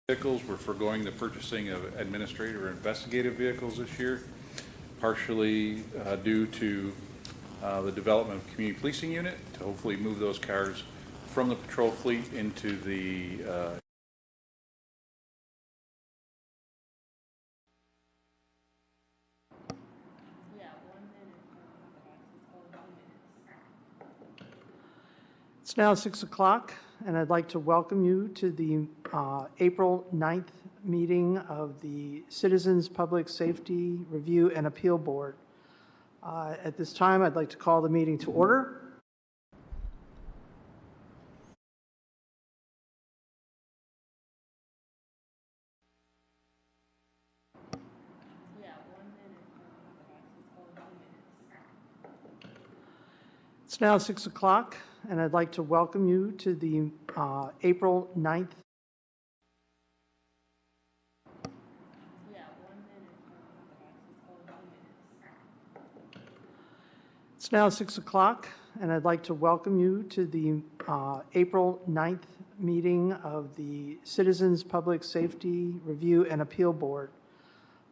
Vehicles, we're foregoing the purchasing of administrative or investigative vehicles this year, partially due to the development of community policing unit to hopefully move those cars from the patrol fleet into the It's now 6 o'clock, and I'd like to welcome you to the April 9th meeting of the Citizens Public Safety Review and Appeal Board. At this time, I'd like to call the meeting to order. It's now 6 o'clock, and I'd like to welcome you to the April 9th. It's now 6 o'clock, and I'd like to welcome you to the April 9th meeting of the Citizens Public Safety Review and Appeal Board.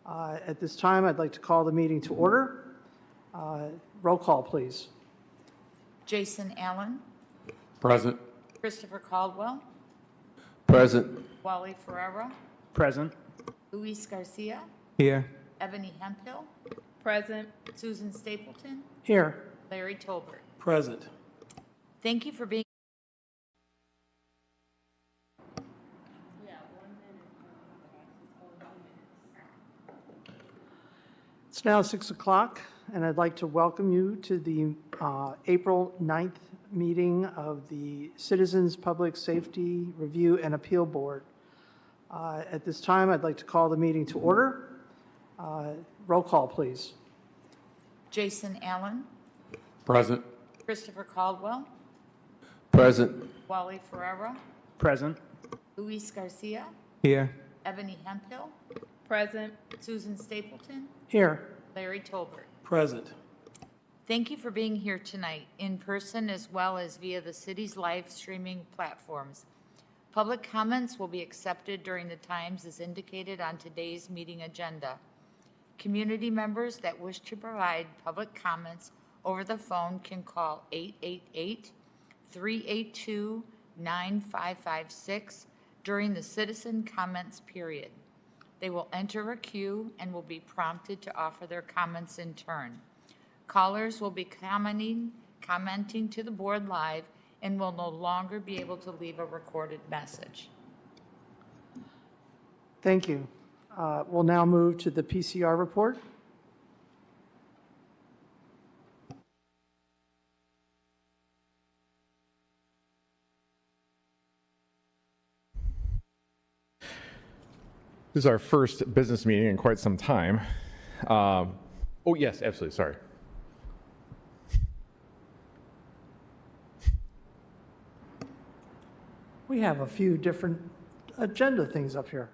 At this time, I'd like to call the meeting to order. Roll call, please. Jason Allen. Present. Christopher Caldwell. Present. Wally Ferreira. Present. Luis Garcia. Here. Ebony Hemphill. Present. Susan Stapleton. Here. Larry Tolbert. Present. Thank you for being. It's now 6 o'clock, and I'd like to welcome you to the April 9th meeting of the Citizens Public Safety Review and Appeal Board. At this time, I'd like to call the meeting to order. Roll call, please. Jason Allen. Present. Christopher Caldwell. Present. Wally Ferreira. Present. Luis Garcia. Here. Ebony Hemphill. Present. Susan Stapleton. Here. Larry Tolbert. Present. Thank you for being here tonight, in person as well as via the city's live streaming platforms. Public comments will be accepted during the times as indicated on today's meeting agenda. Community members that wish to provide public comments over the phone can call 888-382-9556 during the citizen comments period. They will enter a queue and will be prompted to offer their comments in turn. Callers will be commenting to the board live and will no longer be able to leave a recorded message. Thank you. We'll now move to the PCR report. This is our first business meeting in quite some time. Oh, yes, absolutely. Sorry. We have a few different agenda things up here.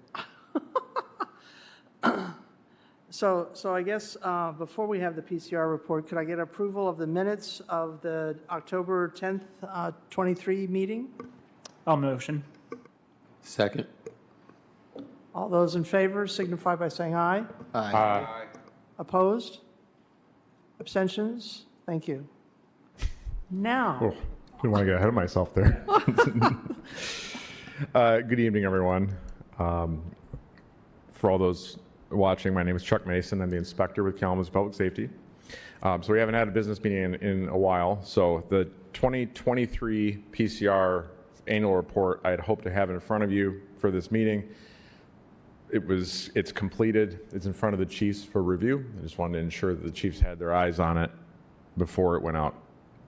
So I guess before we have the PCR report, could I get approval of the minutes of the October 10th, 23 meeting? I'll motion. Second. All those in favor signify by saying aye. Aye. Opposed? Abstentions? Thank you. Now. Oh, didn't want to get ahead of myself there. Good evening, everyone. For all those watching, my name is Chuck Mason. I'm the inspector with Kalamazoo Public Safety. So we haven't had a business meeting in a while. So the 2023 PCR annual report I had hoped to have in front of you for this meeting. It's completed. It's in front of the chiefs for review. I just wanted to ensure that the chiefs had their eyes on it before it went out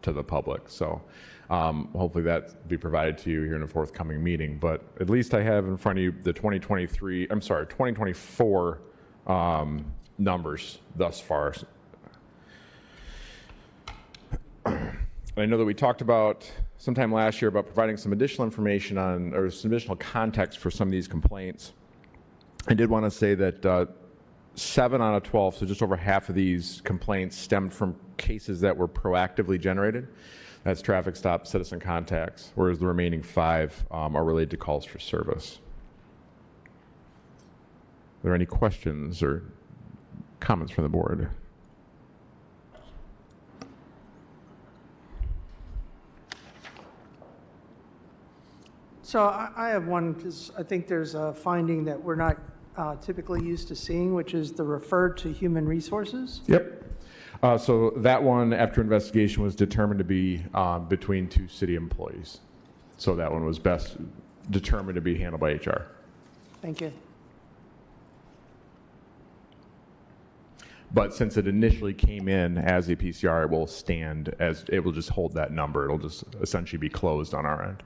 to the public. So hopefully that will be provided to you here in a forthcoming meeting. But at least I have in front of you the 2024 numbers thus far. I know that we talked about sometime last year about providing some additional information on, or some additional context for some of these complaints. I did want to say that 7 out of 12, so just over half of these complaints stemmed from cases that were proactively generated. That's traffic stops, citizen contacts, whereas the remaining 5 are related to calls for service. there any questions or comments from the board? So I have one, because I think there's a finding that we're not typically used to seeing, which is the referred to human resources. Yep. So that one, after investigation, was determined to be between two city employees. So that one was best determined to be handled by HR. Thank you. But since it initially came in as a PCR, it will stand as, it will just hold that number. It'll just essentially be closed on our end.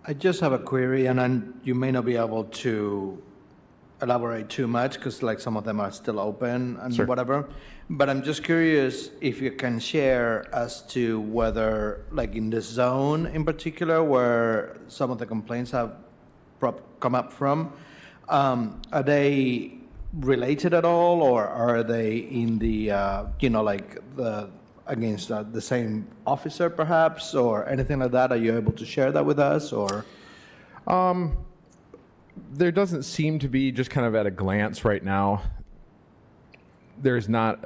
I just have a query, and then you may not be able to elaborate too much because like some of them are still open and Sure. whatever. But I'm just curious if you can share as to whether, like in the zone in particular, where some of the complaints have come up from, are they related at all, or are they in the, like the against the same officer perhaps, or anything like that? Are you able to share that with us, or? There doesn't seem to be, just kind of at a glance right now, there's not,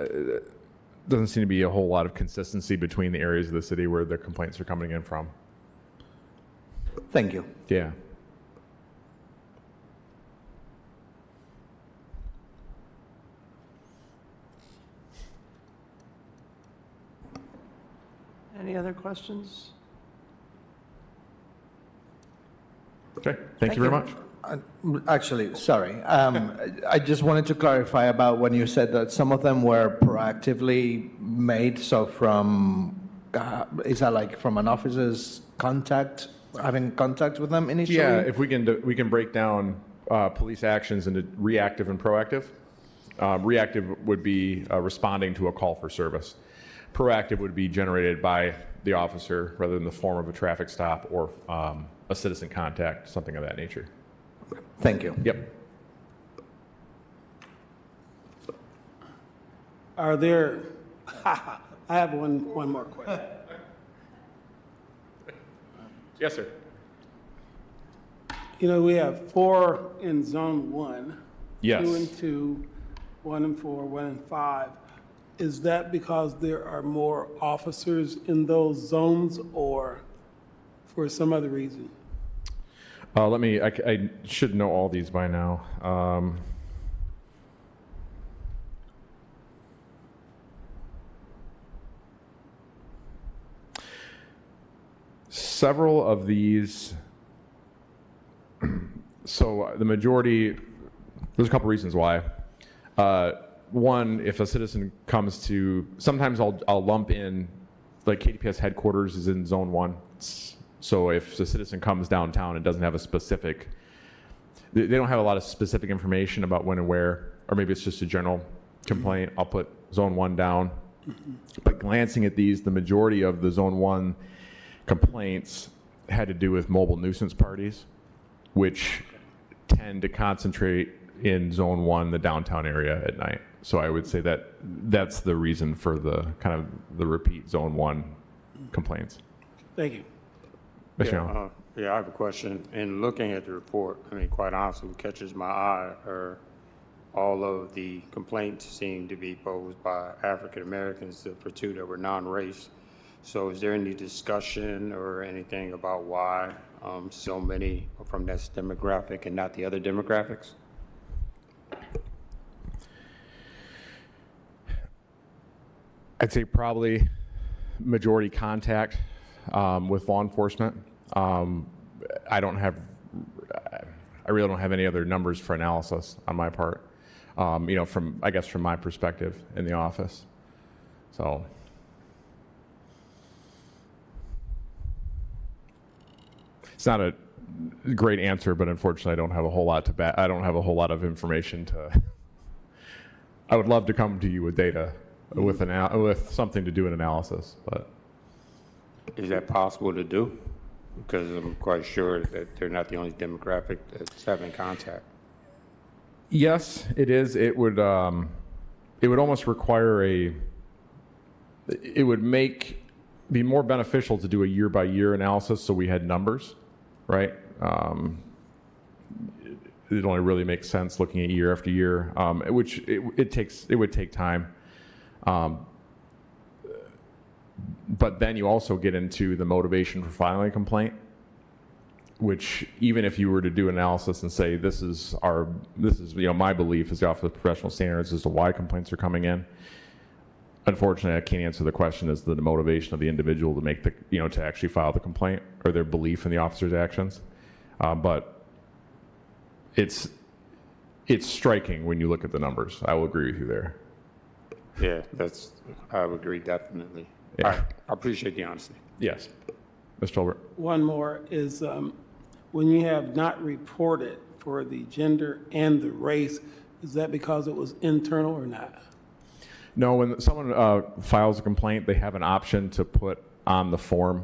doesn't seem to be a whole lot of consistency between the areas of the city where the complaints are coming in from. Thank you. Yeah. Any other questions? Okay, thank you very much. Actually, sorry. I just wanted to clarify about when you said that some of them were proactively made. So from, is that like from an officer's contact, having contact with them initially? Yeah, if we can break down police actions into reactive and proactive. Reactive would be responding to a call for service. Proactive would be generated by the officer rather than the form of a traffic stop or a citizen contact, something of that nature. Thank you. Yep. Are there, I have one more question. Yes, sir. You know, we have 4 in zone 1. Yes. 2 and 2, 1 and 4, 1 and 5. Is that because there are more officers in those zones or for some other reason? I should know all these by now. Several of these, so the majority, there's a couple reasons why. One, if a citizen comes to, sometimes I'll lump in, like KDPS headquarters is in zone 1. So if the citizen comes downtown and doesn't have a specific, they don't have a lot of specific information about when and where, or maybe it's just a general complaint, I'll put zone 1 down. But glancing at these, the majority of the zone 1 complaints had to do with mobile nuisance parties, which tend to concentrate in zone 1, the downtown area at night. So I would say that that's the reason for the kind of the repeat zone 1 complaints. Thank you. Mr. Allen. Yeah, I have a question. In looking at the report, I mean, quite honestly, what catches my eye are all of the complaints seem to be posed by African Americans for 2 that were non-race. So is there any discussion or anything about why so many are from that demographic and not the other demographics? I'd say probably majority contact with law enforcement. I really don't have any other numbers for analysis on my part. From my perspective in the office. So. It's not a great answer, but unfortunately, I don't have a whole lot I don't have a whole lot of information to. I would love to come to you with data, with something to do an analysis, but. Is that possible to do? Because I'm quite sure that they're not the only demographic that's having contact. Yes, it is. It would almost require it would be more beneficial to do a year by year analysis so we had numbers right? It only really makes sense looking at year after year, which it would take time. But then you also get into the motivation for filing a complaint, which even if you were to do analysis and say this is my belief as the Office of Professional Standards as to why complaints are coming in. Unfortunately, I can't answer the question as to the motivation of the individual to make to actually file the complaint or their belief in the officer's actions. But it's striking when you look at the numbers. I will agree with you there. Yeah, I would agree definitely. Yeah. All right, I appreciate the honesty. Yes. Mr. Tolbert. One more is when you have not reported for the gender and the race, is that because it was internal or not? No, when someone files a complaint, they have an option to put on the form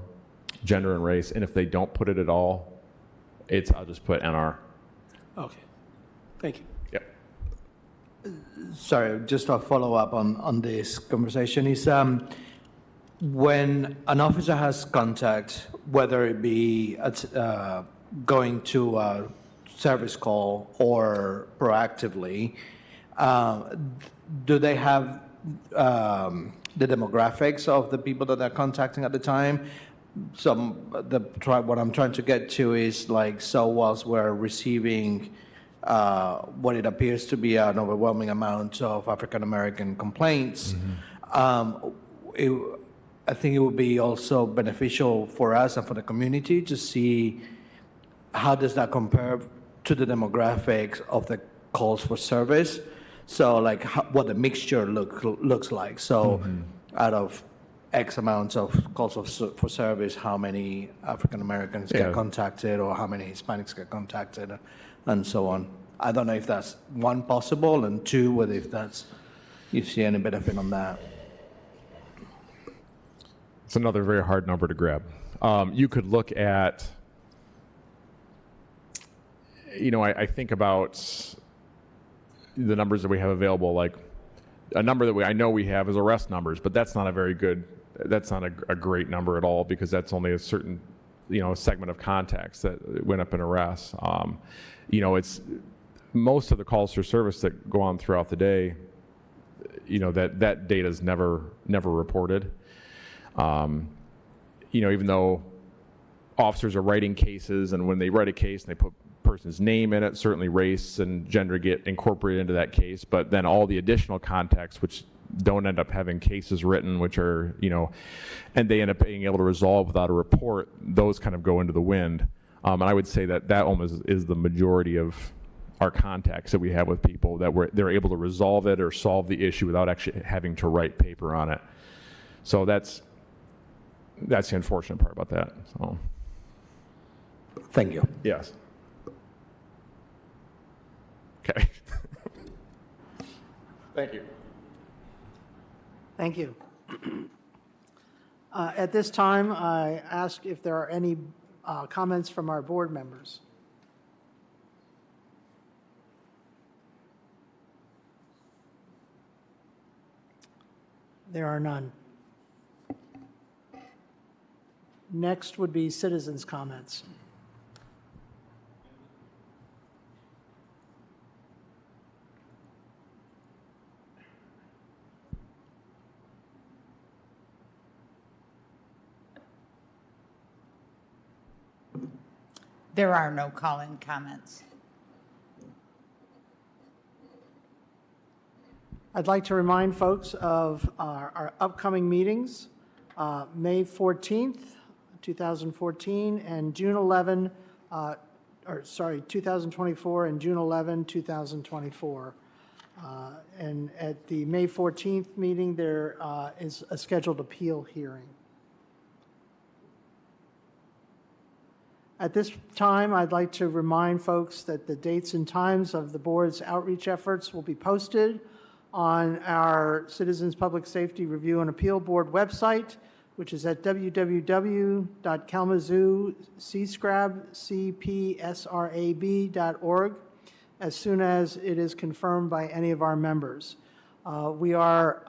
gender and race, and if they don't put it at all, I'll just put NR. Okay, thank you. Yep. Sorry, just a follow-up on this conversation is when an officer has contact, whether it be going to a service call or proactively, do they have the demographics of the people that they're contacting at the time? What I'm trying to get to is whilst we're receiving what it appears to be an overwhelming amount of African American complaints, I think it would be also beneficial for us and for the community to see how does that compare to the demographics of the calls for service. So what the mixture looks like. So out of X amounts of calls for service, how many African Americans get contacted or how many Hispanics get contacted and so on. I don't know if that's one possible, and two, whether you see any benefit on that. It's another very hard number to grab. You could look at, I think about the numbers that we have available, like a number that I know we have is arrest numbers, but that's not a great number at all because that's only a certain, segment of contacts that went up in arrests. It's most of the calls for service that go on throughout the day, that data is never reported. Even though officers are writing cases, and when they write a case and they put person's name in it, certainly race and gender get incorporated into that case, but then all the additional contexts which don't end up having cases written, which are, and they end up being able to resolve without a report, those kind of go into the wind. And I would say that almost is the majority of our contacts that we have with people, that they're able to resolve it or solve the issue without actually having to write paper on it. So that's the unfortunate part about that. So. Thank you. Yes. Okay. Thank you. Thank you. At this time, I ask if there are any comments from our board members. There are none. Next would be citizens' comments. There are no call-in comments. I'd like to remind folks of our upcoming meetings, May 14th, 2014, and June 11, 2024, and June 11, 2024. And at the May 14th meeting, there is a scheduled appeal hearing. At this time, I'd like to remind folks that the dates and times of the board's outreach efforts will be posted on our Citizens Public Safety Review and Appeal Board website, which is at www.kalamazoo.cpsrab.org, as soon as it is confirmed by any of our members. We are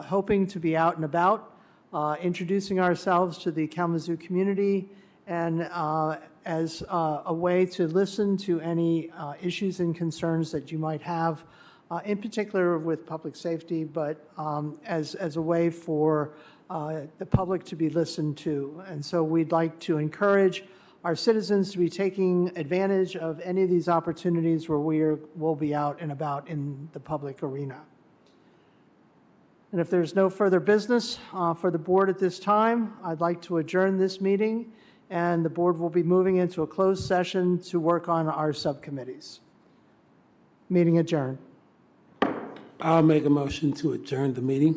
hoping to be out and about, introducing ourselves to the Kalamazoo community and as a way to listen to any issues and concerns that you might have, in particular with public safety, but as a way for the public to be listened to. And so we'd like to encourage our citizens to be taking advantage of any of these opportunities where we'll be out and about in the public arena. And if there's no further business for the board at this time, I'd like to adjourn this meeting, and the board will be moving into a closed session to work on our subcommittees. Meeting adjourned. I'll make a motion to adjourn the meeting.